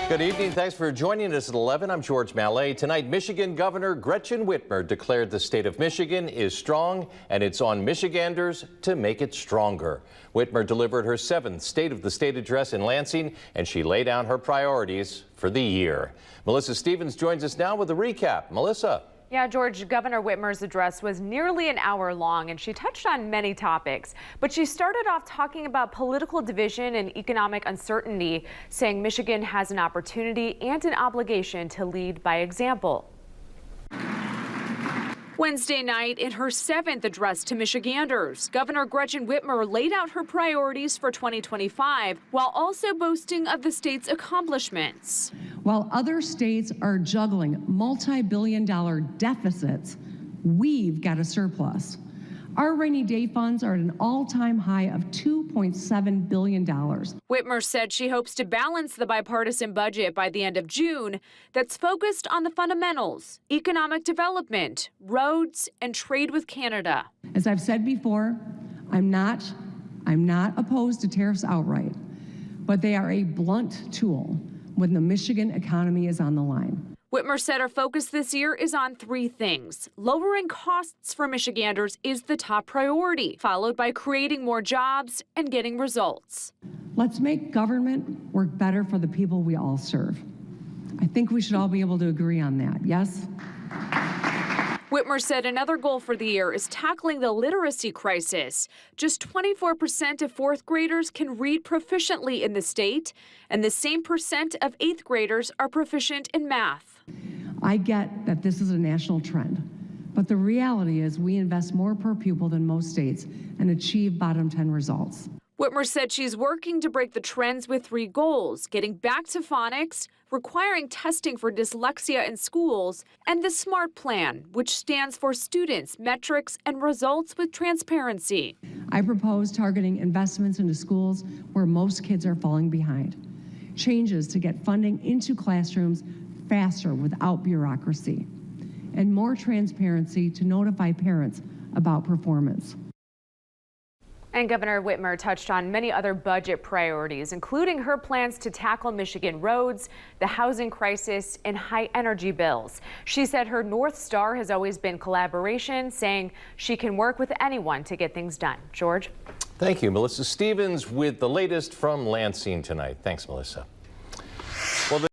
Good evening. Thanks for joining us at 11. I'm George Mallet. Tonight, Michigan Governor Gretchen Whitmer declared the state of Michigan is strong, and it's on Michiganders to make it stronger. Whitmer delivered her 7th State of the State address in Lansing, and she laid out her priorities for the year. Melissa Stevens joins us now with a recap. Melissa. Yeah, George, Governor Whitmer's address was nearly an hour long, and she touched on many topics. But she started off talking about political division and economic uncertainty, saying Michigan has an opportunity and an obligation to lead by example. Wednesday night, in her 7th address to Michiganders, Governor Gretchen Whitmer laid out her priorities for 2025 while also boasting of the state's accomplishments. While other states are juggling multi-billion-dollar deficits, we've got a surplus. Our rainy day funds are at an all-time high of $2.7 billion. Whitmer said she hopes to balance the bipartisan budget by the end of June that's focused on the fundamentals, economic development, roads, and trade with Canada. As I've said before, I'm not opposed to tariffs outright, but they are a blunt tool when the Michigan economy is on the line. Whitmer said her focus this year is on 3 things. Lowering costs for Michiganders is the top priority, followed by creating more jobs and getting results. Let's make government work better for the people we all serve. I think we should all be able to agree on that, yes? Whitmer said another goal for the year is tackling the literacy crisis. Just 24% of 4th graders can read proficiently in the state, and the same percent of 8th graders are proficient in math. I get that this is a national trend, but the reality is we invest more per pupil than most states and achieve bottom 10 results. Whitmer said she's working to break the trends with 3 goals: getting back to phonics, requiring testing for dyslexia in schools, and the SMART plan, which stands for students, metrics, and results with transparency. I propose targeting investments into schools where most kids are falling behind, changes to get funding into classrooms faster without bureaucracy, and more transparency to notify parents about performance. And Governor Whitmer touched on many other budget priorities, including her plans to tackle Michigan roads, the housing crisis, and high energy bills. She said her North Star has always been collaboration, saying she can work with anyone to get things done. George? Thank you. Melissa Stevens with the latest from Lansing tonight. Thanks, Melissa.